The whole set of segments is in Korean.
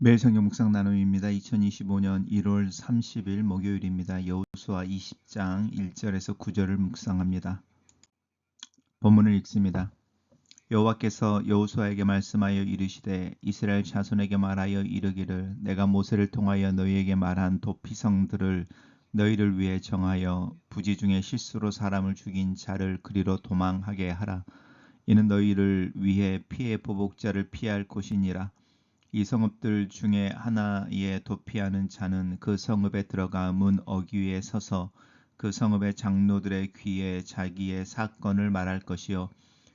매일 성경 묵상 나눔입니다. 2025년 1월 30일 목요일입니다. 여호수아 20장 1절에서 9절을 묵상합니다. 본문을 읽습니다. 여호와께서 여호수아에게 말씀하여 이르시되 이스라엘 자손에게 말하여 이르기를 내가 모세를 통하여 너희에게 말한 도피성들을 너희를 위해 정하여 부지 중에 실수로 사람을 죽인 자를 그리로 도망하게 하라. 이는 너희를 위해 피해 보복자를 피할 곳이니라. 이 성읍들 중에 하나에 도피하는 자는 그 성읍에 들어가 문 어귀에 서서 그 성읍의 장로들의 귀에 자기의 사건을 말할 것이요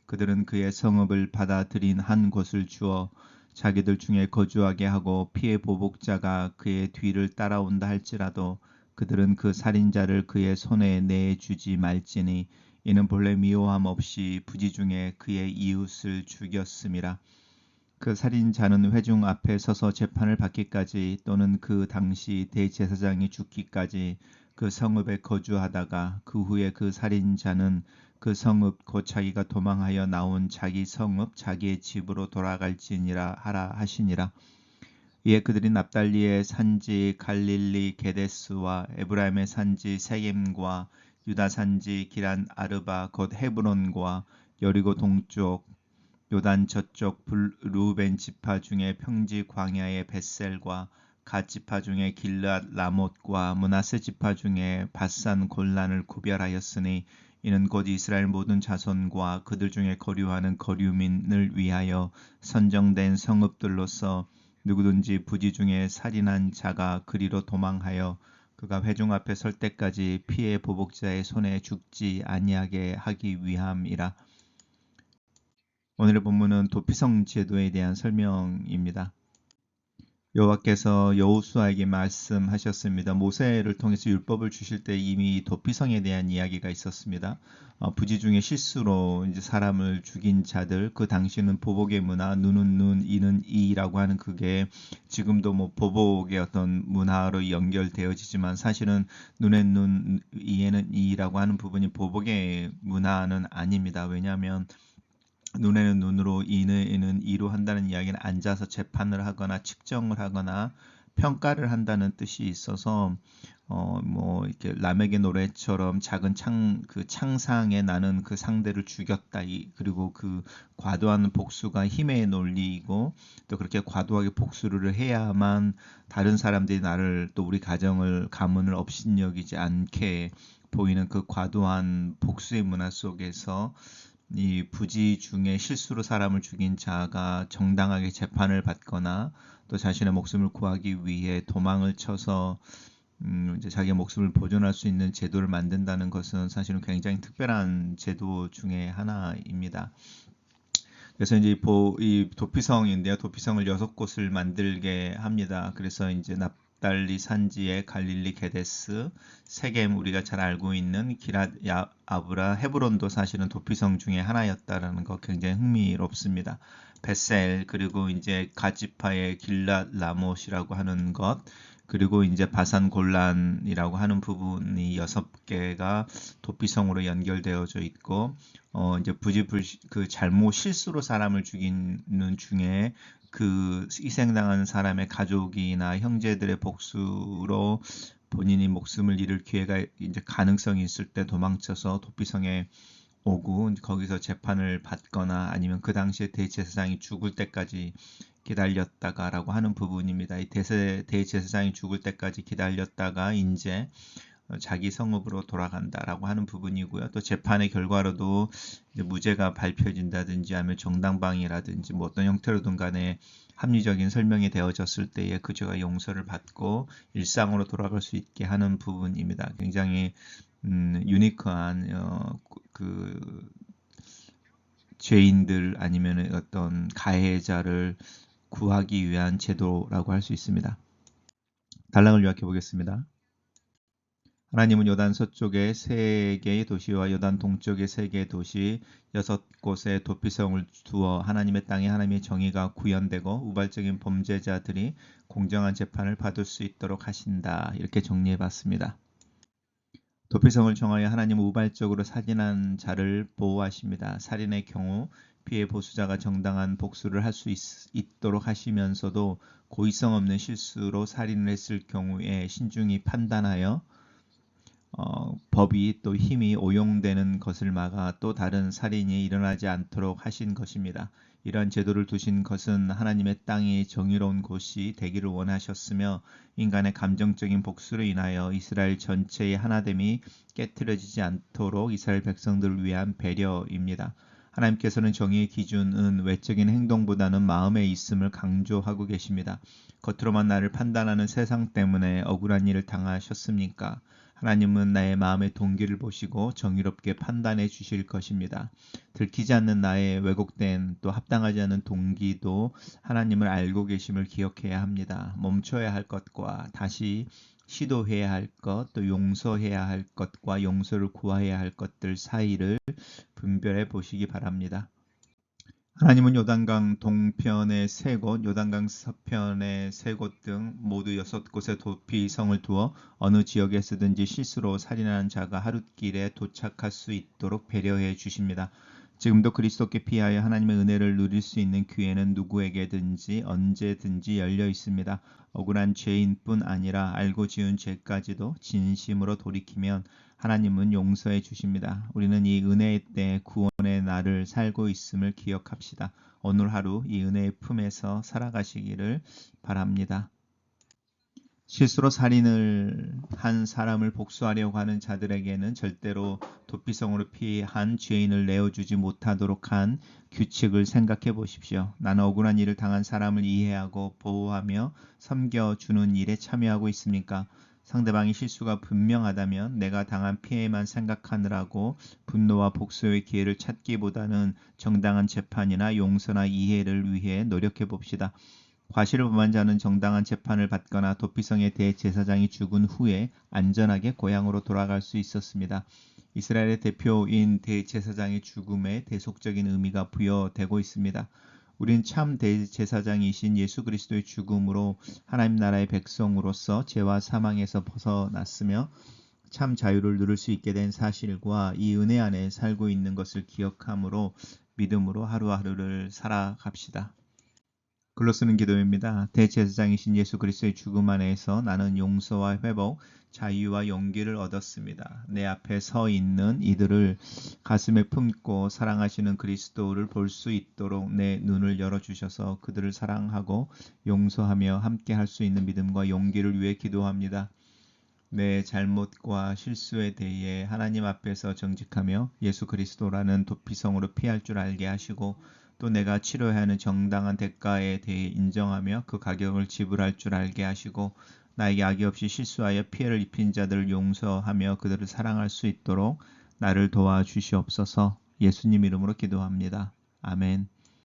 그들은 그의 성읍을 받아들인 한 곳을 주어 자기들 중에 거주하게 하고 피해 보복자가 그의 뒤를 따라온다 할지라도 그들은 그 살인자를 그의 손에 내주지 말지니 이는 본래 미워함 없이 부지 중에 그의 이웃을 죽였음이라. 그 살인자는 회중 앞에 서서 재판을 받기까지 또는 그 당시 대제사장이 죽기까지 그 성읍에 거주하다가 그 후에 그 살인자는 그 성읍 곧 자기가 도망하여 나온 자기 성읍 자기의 집으로 돌아갈지니라 하라 하시니라. 이에 그들이 납달리의 산지 갈릴리 게데스와 에브라임의 산지 세겜과 유다 산지 기란 아르바 곧 헤브론과 여리고 동쪽 요단 저쪽 루벤 지파 중에 평지 광야의 벳셀과 갓 지파 중에 길앗 라못과 므낫세 지파 중에 바산 골란을 구별하였으니 이는 곧 이스라엘 모든 자손과 그들 중에 거류하는 거류민을 위하여 선정된 성읍들로서 누구든지 부지 중에 살인한 자가 그리로 도망하여 그가 회중 앞에 설 때까지 피해 보복자의 손에 죽지 아니하게 하기 위함이라. 오늘의 본문은 도피성 제도에 대한 설명입니다. 여호와께서 여호수아에게 말씀하셨습니다. 모세를 통해서 율법을 주실 때 이미 도피성에 대한 이야기가 있었습니다. 부지 중에 실수로 이제 사람을 죽인 자들, 그 당시는 보복의 문화, 눈은 눈, 이는 이라고 하는 그게 지금도 뭐 보복의 어떤 문화로 연결되어지지만 사실은 눈엔 눈, 이에는 이라고 하는 부분이 보복의 문화는 아닙니다. 왜냐하면 눈에는 눈으로 이는 이로 한다는 이야기는 앉아서 재판을 하거나 측정을 하거나 평가를 한다는 뜻이 있어서 뭐 이렇게 라멕의 노래처럼 작은 그 창상에 나는 그 상대를 죽였다. 그리고 그 과도한 복수가 힘의 논리이고 또 그렇게 과도하게 복수를 해야만 다른 사람들이 나를 또 우리 가정을 가문을 업신여기지 않게 보이는 그 과도한 복수의 문화 속에서 이 부지 중에 실수로 사람을 죽인 자가 정당하게 재판을 받거나 또 자신의 목숨을 구하기 위해 도망을 쳐서 이제 자기의 목숨을 보존할 수 있는 제도를 만든다는 것은 사실은 굉장히 특별한 제도 중에 하나입니다. 그래서 이제 이 도피성인데요. 도피성을 6곳을 만들게 합니다. 그래서 이제 납달리 산지에 갈릴리 게데스, 세겜 우리가 잘 알고 있는 기랏 아브라, 헤브론도 사실은 도피성 중에 하나였다라는 거 굉장히 흥미롭습니다. 벳셀 그리고 이제 갓지파의 길랏 라못이라고 하는 것 그리고 이제 바산 골란이라고 하는 부분이 6개가 도피성으로 연결되어져 있고 이제 그 잘못 실수로 사람을 죽이는 중에 그 희생당한 사람의 가족이나 형제들의 복수로 본인이 목숨을 잃을 기회가 이제 가능성이 있을 때 도망쳐서 도피성에 오고 거기서 재판을 받거나 아니면 그 당시에 대제사장이 죽을 때까지 기다렸다가라고 하는 부분입니다. 이 대제사장이 죽을 때까지 기다렸다가 이제 자기 성읍으로 돌아간다라고 하는 부분이고요. 또 재판의 결과로도 이제 무죄가 밝혀진다든지 아니면 정당방위라든지 뭐 어떤 형태로든 간에 합리적인 설명이 되어졌을 때에 그 죄가 용서를 받고 일상으로 돌아갈 수 있게 하는 부분입니다. 굉장히 유니크한 그 죄인들 아니면 어떤 가해자를 구하기 위한 제도라고 할 수 있습니다. 단락을 요약해 보겠습니다. 하나님은 요단 서쪽의 3개의 도시와 요단 동쪽의 3개의 도시 6곳의 도피성을 두어 하나님의 땅에 하나님의 정의가 구현되고 우발적인 범죄자들이 공정한 재판을 받을 수 있도록 하신다. 이렇게 정리해 봤습니다. 도피성을 정하여 하나님은 우발적으로 살인한 자를 보호하십니다. 살인의 경우 피해 보수자가 정당한 복수를 할 수 있도록 하시면서도 고의성 없는 실수로 살인을 했을 경우에 신중히 판단하여 법이 또 힘이 오용되는 것을 막아 또 다른 살인이 일어나지 않도록 하신 것입니다. 이러한 제도를 두신 것은 하나님의 땅이 정의로운 곳이 되기를 원하셨으며 인간의 감정적인 복수로 인하여 이스라엘 전체의 하나됨이 깨트려지지 않도록 이스라엘 백성들을 위한 배려입니다. 하나님께서는 정의의 기준은 외적인 행동보다는 마음에 있음을 강조하고 계십니다. 겉으로만 나를 판단하는 세상 때문에 억울한 일을 당하셨습니까? 하나님은 나의 마음의 동기를 보시고 정의롭게 판단해 주실 것입니다. 들키지 않는 나의 왜곡된 또 합당하지 않은 동기도 하나님을 알고 계심을 기억해야 합니다. 멈춰야 할 것과 다시 시도해야 할 것, 또 용서해야 할 것과 용서를 구해야 할 것들 사이를 분별해 보시기 바랍니다. 하나님은 요단강 동편의 3곳, 요단강 서편의 3곳 등 모두 6곳의 도피성을 두어 어느 지역에서든지 실수로 살인하는 자가 하룻길에 도착할 수 있도록 배려해 주십니다. 지금도 그리스도께 피하여 하나님의 은혜를 누릴 수 있는 기회는 누구에게든지 언제든지 열려 있습니다. 억울한 죄인뿐 아니라 알고 지은 죄까지도 진심으로 돌이키면 하나님은 용서해 주십니다. 우리는 이 은혜의 때 구원의 날을 살고 있음을 기억합시다. 오늘 하루 이 은혜의 품에서 살아가시기를 바랍니다. 실수로 살인을 한 사람을 복수하려고 하는 자들에게는 절대로 도피성으로 피한 죄인을 내어주지 못하도록 한 규칙을 생각해 보십시오. 나는 억울한 일을 당한 사람을 이해하고 보호하며 섬겨주는 일에 참여하고 있습니까? 상대방의 실수가 분명하다면 내가 당한 피해만 생각하느라고 분노와 복수의 기회를 찾기보다는 정당한 재판이나 용서나 이해를 위해 노력해 봅시다. 과실을 범한 자는 정당한 재판을 받거나 도피성의 대제사장이 죽은 후에 안전하게 고향으로 돌아갈 수 있었습니다. 이스라엘의 대표인 대제사장의 죽음에 대속적인 의미가 부여되고 있습니다. 우린 참 대제사장이신 예수 그리스도의 죽음으로 하나님 나라의 백성으로서 죄와 사망에서 벗어났으며 참 자유를 누릴 수 있게 된 사실과 이 은혜 안에 살고 있는 것을 기억함으로 믿음으로 하루하루를 살아갑시다. 글로 쓰는 기도입니다. 대제사장이신 예수 그리스도의 죽음 안에서 나는 용서와 회복, 자유와 용기를 얻었습니다. 내 앞에 서 있는 이들을 가슴에 품고 사랑하시는 그리스도를 볼 수 있도록 내 눈을 열어주셔서 그들을 사랑하고 용서하며 함께 할 수 있는 믿음과 용기를 위해 기도합니다. 내 잘못과 실수에 대해 하나님 앞에서 정직하며 예수 그리스도라는 도피성으로 피할 줄 알게 하시고 또 내가 치러야 하는 정당한 대가에 대해 인정하며 그 가격을 지불할 줄 알게 하시고 나에게 악의 없이 실수하여 피해를 입힌 자들을 용서하며 그들을 사랑할 수 있도록 나를 도와주시옵소서. 예수님 이름으로 기도합니다. 아멘.